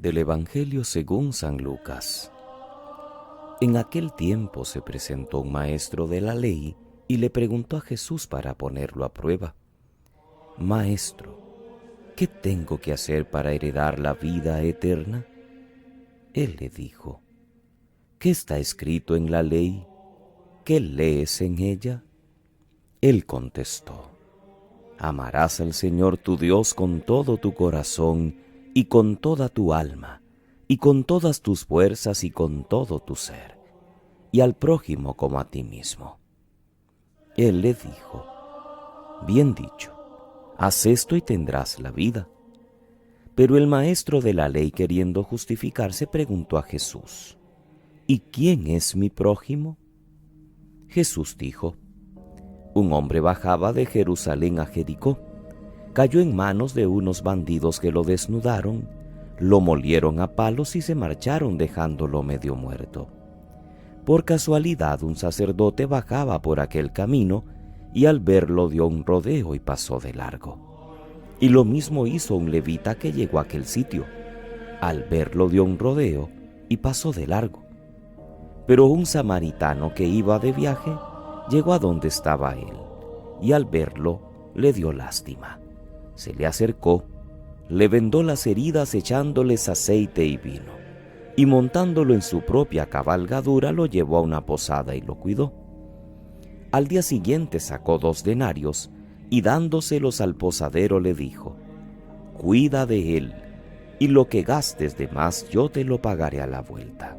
Del Evangelio según San Lucas. En aquel tiempo se presentó un maestro de la ley y le preguntó a Jesús para ponerlo a prueba: Maestro, ¿qué tengo que hacer para heredar la vida eterna? Él le dijo: ¿qué está escrito en la ley? ¿Qué lees en ella? Él contestó: Amarás al Señor tu Dios con todo tu corazón y con toda tu alma, y con todas tus fuerzas y con todo tu ser, y al prójimo como a ti mismo. Él le dijo: Bien dicho, haz esto y tendrás la vida. Pero el maestro de la ley, queriendo justificarse, preguntó a Jesús: ¿y quién es mi prójimo? Jesús dijo: un hombre bajaba de Jerusalén a Jericó. Cayó en manos de unos bandidos que lo desnudaron, lo molieron a palos y se marcharon dejándolo medio muerto. Por casualidad un sacerdote bajaba por aquel camino y al verlo dio un rodeo y pasó de largo. Y lo mismo hizo un levita que llegó a aquel sitio. Al verlo dio un rodeo y pasó de largo. Pero un samaritano que iba de viaje llegó a donde estaba él, y al verlo le dio lástima. Se le acercó, le vendó las heridas echándoles aceite y vino, y montándolo en su propia cabalgadura lo llevó a una posada y lo cuidó. Al día siguiente sacó 2 denarios, y dándoselos al posadero le dijo: cuida de él, y lo que gastes de más yo te lo pagaré a la vuelta.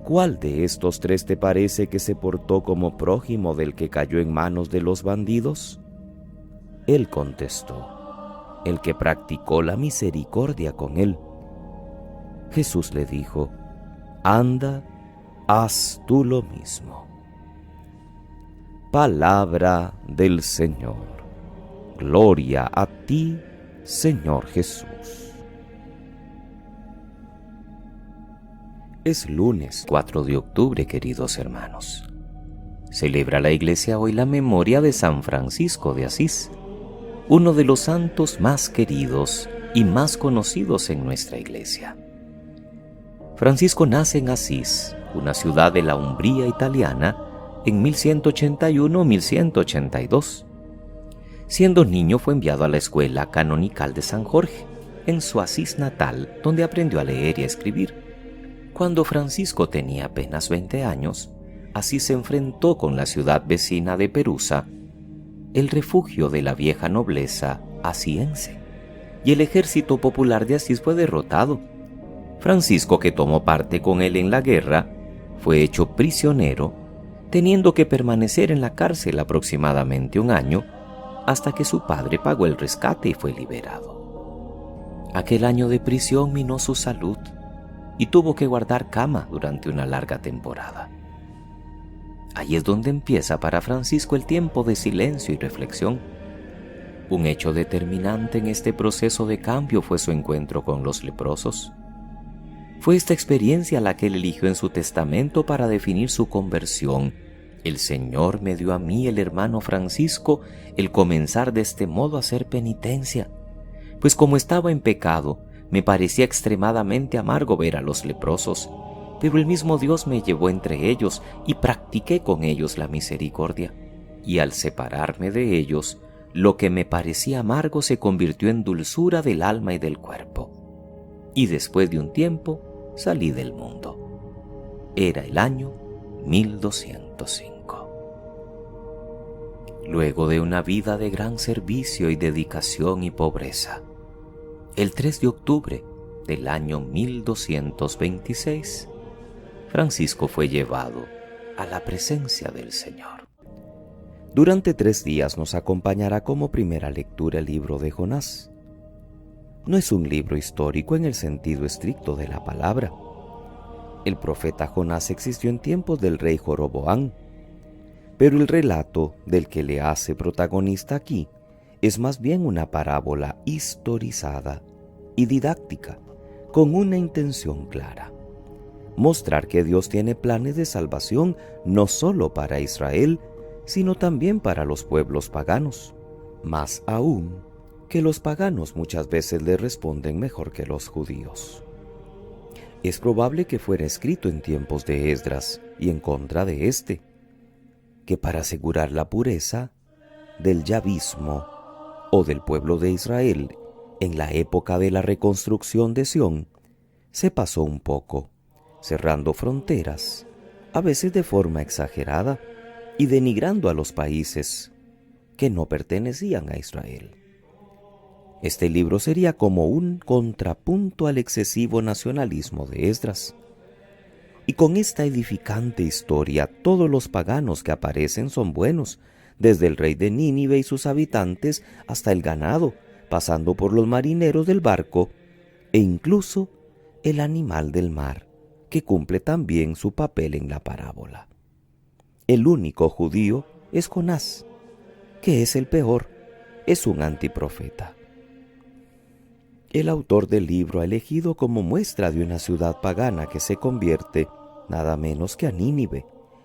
¿Cuál de estos 3 te parece que se portó como prójimo del que cayó en manos de los bandidos? Él contestó: el que practicó la misericordia con él. Jesús le dijo: anda, haz tú lo mismo. Palabra del Señor. Gloria a ti, Señor Jesús. Es lunes 4 de octubre, queridos hermanos. Celebra la Iglesia hoy la memoria de San Francisco de Asís, uno de los santos más queridos y más conocidos en nuestra Iglesia. Francisco nace en Asís, una ciudad de la Umbría italiana, en 1181-1182. Siendo niño fue enviado a la escuela canonical de San Jorge, en su Asís natal, donde aprendió a leer y a escribir. Cuando Francisco tenía apenas 20 años, Asís se enfrentó con la ciudad vecina de Perusa, el refugio de la vieja nobleza asiense, y el ejército popular de Asís fue derrotado. Francisco, que tomó parte con él en la guerra, fue hecho prisionero, teniendo que permanecer en la cárcel aproximadamente 1 año, hasta que su padre pagó el rescate y fue liberado. Aquel año de prisión minó su salud, y tuvo que guardar cama durante una larga temporada. Ahí es donde empieza para Francisco el tiempo de silencio y reflexión. Un hecho determinante en este proceso de cambio fue su encuentro con los leprosos. Fue esta experiencia la que él eligió en su testamento para definir su conversión. El Señor me dio a mí, el hermano Francisco, el comenzar de este modo a hacer penitencia, pues como estaba en pecado, me parecía extremadamente amargo ver a los leprosos, pero el mismo Dios me llevó entre ellos y practiqué con ellos la misericordia. Y al separarme de ellos, lo que me parecía amargo se convirtió en dulzura del alma y del cuerpo. Y después de un tiempo, salí del mundo. Era el año 1205. Luego de una vida de gran servicio y dedicación y pobreza, el 3 de octubre del año 1226, Francisco fue llevado a la presencia del Señor. Durante 3 días nos acompañará como primera lectura el libro de Jonás. No es un libro histórico en el sentido estricto de la palabra. El profeta Jonás existió en tiempos del rey Joroboam, pero el relato del que le hace protagonista aquí es más bien una parábola historizada y didáctica, con una intención clara: mostrar que Dios tiene planes de salvación no solo para Israel, sino también para los pueblos paganos, más aún que los paganos muchas veces le responden mejor que los judíos. Es probable que fuera escrito en tiempos de Esdras y en contra de éste, que para asegurar la pureza del yavismo o del pueblo de Israel en la época de la reconstrucción de Sión, se pasó un poco, cerrando fronteras, a veces de forma exagerada, y denigrando a los países que no pertenecían a Israel. Este libro sería como un contrapunto al excesivo nacionalismo de Esdras. Y con esta edificante historia, todos los paganos que aparecen son buenos, desde el rey de Nínive y sus habitantes hasta el ganado, pasando por los marineros del barco e incluso el animal del mar, que cumple también su papel en la parábola. El único judío es Jonás, que es el peor, es un antiprofeta. El autor del libro ha elegido como muestra de una ciudad pagana que se convierte nada menos que a Nínive,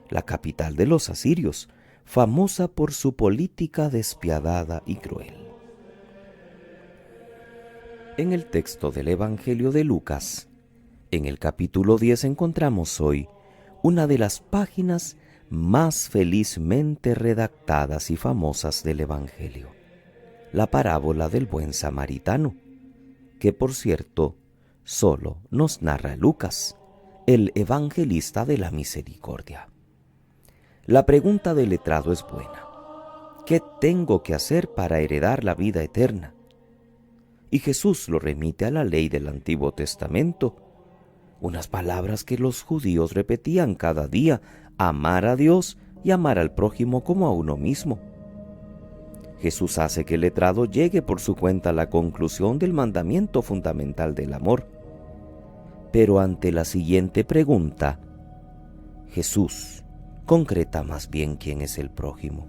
la capital de los asirios, famosa por su política despiadada y cruel. En el texto del Evangelio de Lucas, en el capítulo 10 encontramos hoy una de las páginas más felizmente redactadas y famosas del Evangelio, la parábola del buen samaritano, que por cierto solo nos narra Lucas, el evangelista de la misericordia. La pregunta del letrado es buena. ¿Qué tengo que hacer para heredar la vida eterna? Y Jesús lo remite a la ley del Antiguo Testamento, unas palabras que los judíos repetían cada día: amar a Dios y amar al prójimo como a uno mismo. Jesús hace que el letrado llegue por su cuenta a la conclusión del mandamiento fundamental del amor. Pero ante la siguiente pregunta, Jesús concreta más bien quién es el prójimo.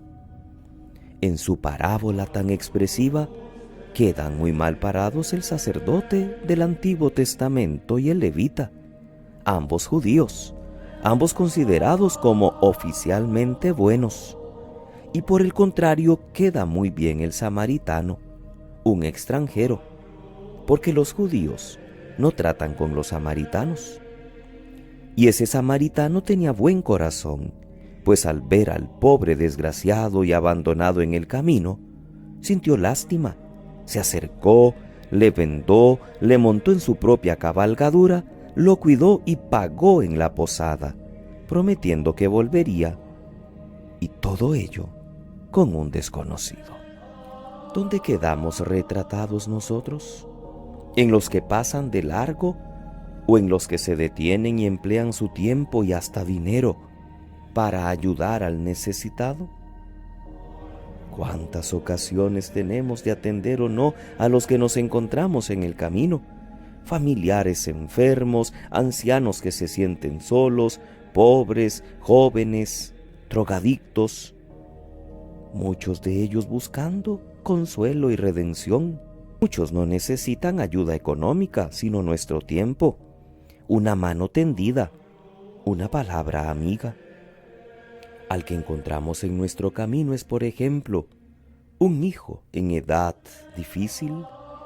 En su parábola tan expresiva, quedan muy mal parados el sacerdote del Antiguo Testamento y el levita, ambos judíos, ambos considerados como oficialmente buenos. Y por el contrario, queda muy bien el samaritano, un extranjero, porque los judíos no tratan con los samaritanos. Y ese samaritano tenía buen corazón, pues al ver al pobre desgraciado y abandonado en el camino, sintió lástima, se acercó, le vendó, le montó en su propia cabalgadura, lo cuidó y pagó en la posada, prometiendo que volvería, y todo ello con un desconocido. ¿Dónde quedamos retratados nosotros? ¿En los que pasan de largo o en los que se detienen y emplean su tiempo y hasta dinero para ayudar al necesitado? ¿Cuántas ocasiones tenemos de atender o no a los que nos encontramos en el camino? Familiares enfermos, ancianos que se sienten solos, pobres, jóvenes, drogadictos, muchos de ellos buscando consuelo y redención. Muchos no necesitan ayuda económica, sino nuestro tiempo, una mano tendida, una palabra amiga. Al que encontramos en nuestro camino es, por ejemplo, un hijo en edad difícil,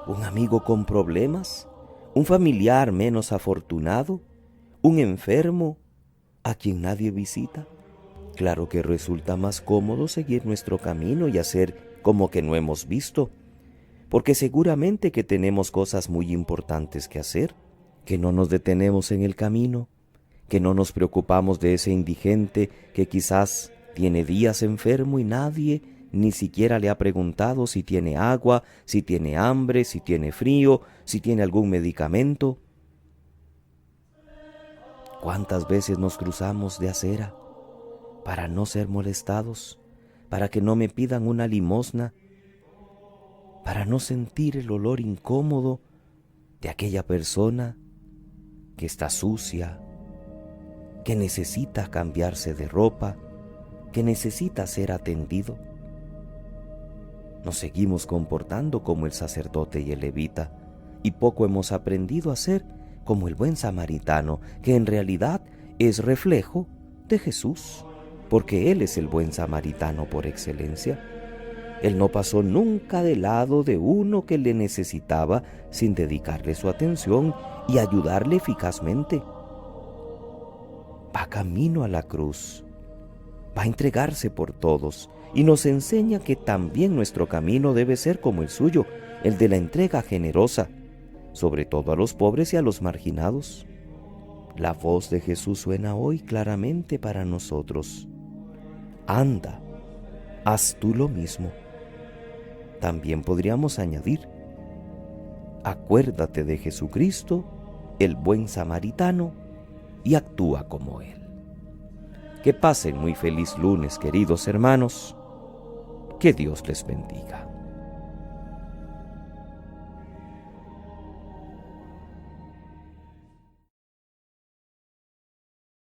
un amigo con problemas, un familiar menos afortunado, un enfermo a quien nadie visita. Claro que resulta más cómodo seguir nuestro camino y hacer como que no hemos visto, porque seguramente que tenemos cosas muy importantes que hacer, que no nos detenemos en el camino, que no nos preocupamos de ese indigente que quizás tiene días enfermo y nadie ni siquiera le ha preguntado si tiene agua, si tiene hambre, si tiene frío, si tiene algún medicamento. ¿Cuántas veces nos cruzamos de acera para no ser molestados, para que no me pidan una limosna, para no sentir el olor incómodo de aquella persona que está sucia, que necesita cambiarse de ropa, que necesita ser atendido? Nos seguimos comportando como el sacerdote y el levita, y poco hemos aprendido a ser como el buen samaritano, que en realidad es reflejo de Jesús, porque Él es el buen samaritano por excelencia. Él no pasó nunca del lado de uno que le necesitaba sin dedicarle su atención y ayudarle eficazmente. Va camino a la cruz, va a entregarse por todos y nos enseña que también nuestro camino debe ser como el suyo, el de la entrega generosa, sobre todo a los pobres y a los marginados. La voz de Jesús suena hoy claramente para nosotros. Anda, haz tú lo mismo. También podríamos añadir, acuérdate de Jesucristo, el buen samaritano, y actúa como Él. Que pasen muy feliz lunes, queridos hermanos. Que Dios les bendiga.